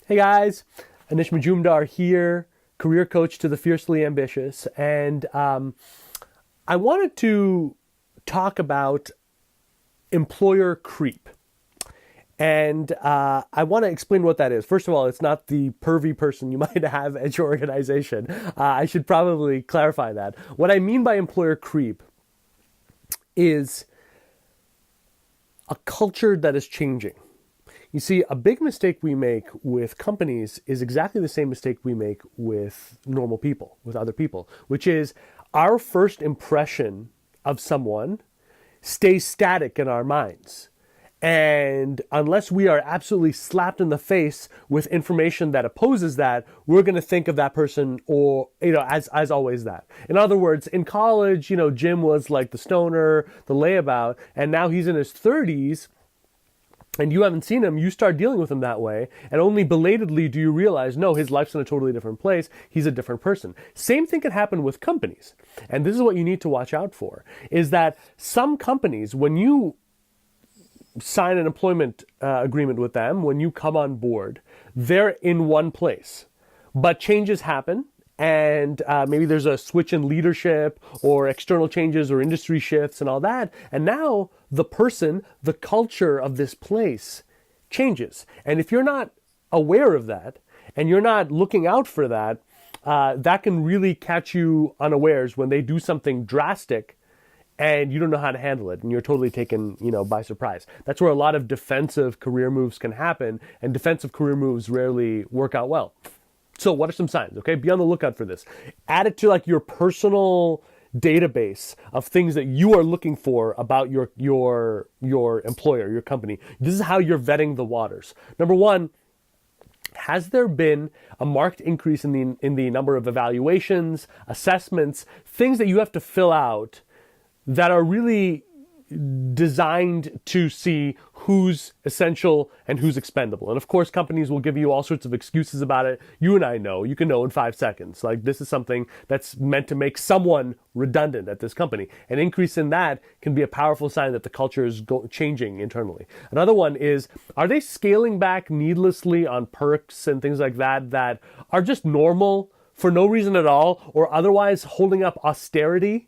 Hey guys, Anish Majumdar here, career coach to the fiercely ambitious, and I wanted to talk about employer creep. And I want to explain what that is. First of all, it's not the pervy person you might have at your organization. I should probably clarify that. What I mean by employer creep is a culture that is changing. You see, a big mistake we make with companies is exactly the same mistake we make with normal people, with other people, which is our first impression of someone stays static in our minds. And unless we are absolutely slapped in the face with information that opposes that, we're going to think of that person or, as always that. In other words, in college, Jim was like the stoner, the layabout, and now he's in his 30s and you haven't seen him, you start dealing with him that way, and only belatedly do you realize, no, his life's in a totally different place, he's a different person. Same thing can happen with companies. And this is what you need to watch out for, is that some companies, when you sign an employment agreement with them, when you come on board, they're in one place. But changes happen, and maybe there's a switch in leadership or external changes or industry shifts and all that. And now the person, the culture of this place changes. And if you're not aware of that and you're not looking out for that, that can really catch you unawares when they do something drastic and you don't know how to handle it and you're totally taken, by surprise. That's where a lot of defensive career moves can happen, and defensive career moves rarely work out well. So what are some signs? Okay, be on the lookout for this. Add it to like your personal database of things that you are looking for about your employer, your company. This is how you're vetting the waters. Number one, has there been a marked increase in the number of evaluations, assessments, things that you have to fill out that are really designed to see who's essential and who's expendable? And of course, companies will give you all sorts of excuses about it. You and I know, you can know in 5 seconds. Like, this is something that's meant to make someone redundant at this company. An increase in that can be a powerful sign that the culture is changing internally. Another one is, are they scaling back needlessly on perks and things like that that are just normal for no reason at all, or otherwise holding up austerity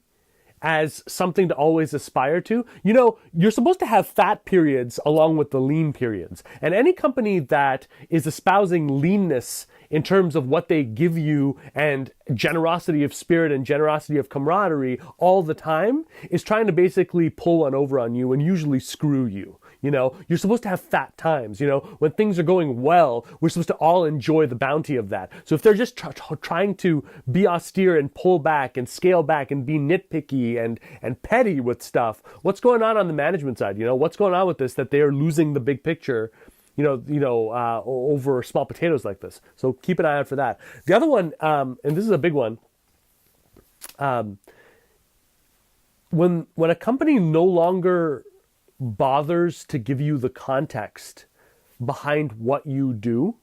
as something to always aspire to? You're supposed to have fat periods along with the lean periods. And any company that is espousing leanness in terms of what they give you and generosity of spirit and generosity of camaraderie all the time is trying to basically pull one over on you and usually screw you. You're supposed to have fat times. When things are going well, we're supposed to all enjoy the bounty of that. So if they're just trying to be austere and pull back and scale back and be nitpicky and petty with stuff, what's going on the management side? What's going on with this, that they're losing the big picture, over small potatoes like this? So keep an eye out for that. The other one, and this is a big one, when a company no longer bothers to give you the context behind what you do,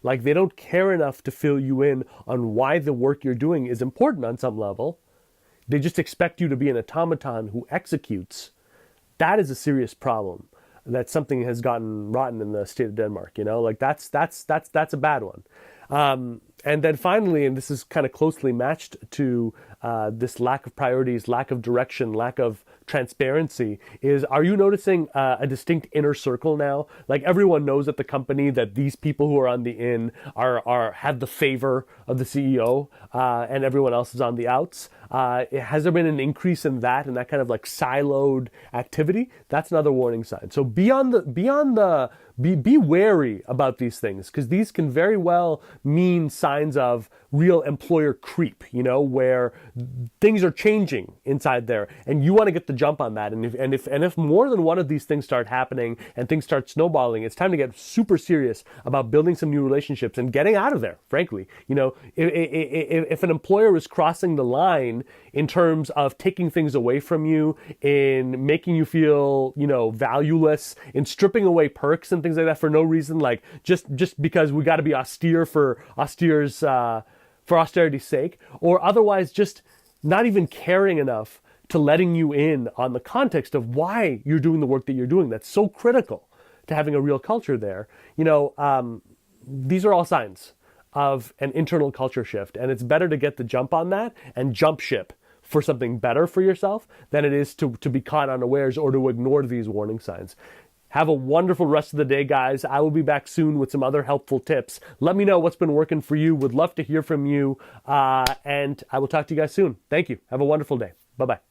like they don't care enough to fill you in on why the work you're doing is important on some level, they just expect you to be an automaton who executes, that is a serious problem. That something has gotten rotten in the state of Denmark, that's a bad one. And then finally, and this is kind of closely matched to this lack of priorities, lack of direction, lack of transparency, is, are you noticing a distinct inner circle now? Like, everyone knows at the company that these people who are on the in have the favor of the CEO, and everyone else is on the outs. Has there been an increase in that and that kind of like siloed activity? That's another warning sign. So be wary about these things, because these can very well mean signs of real employer creep, where things are changing inside there and you want to get the jump on that. And if more than one of these things start happening and things start snowballing, it's time to get super serious about building some new relationships and getting out of there, frankly. If an employer is crossing the line in terms of taking things away from you, in making you feel, valueless, in stripping away perks and things like that for no reason, like just because we got to be austere for austerity's sake, or otherwise just not even caring enough to letting you in on the context of why you're doing the work that you're doing, that's so critical to having a real culture there. these are all signs of an internal culture shift. And it's better to get the jump on that and jump ship for something better for yourself than it is to be caught unawares or to ignore these warning signs. Have a wonderful rest of the day, guys. I will be back soon with some other helpful tips. Let me know what's been working for you. Would love to hear from you. And I will talk to you guys soon. Thank you. Have a wonderful day. Bye-bye.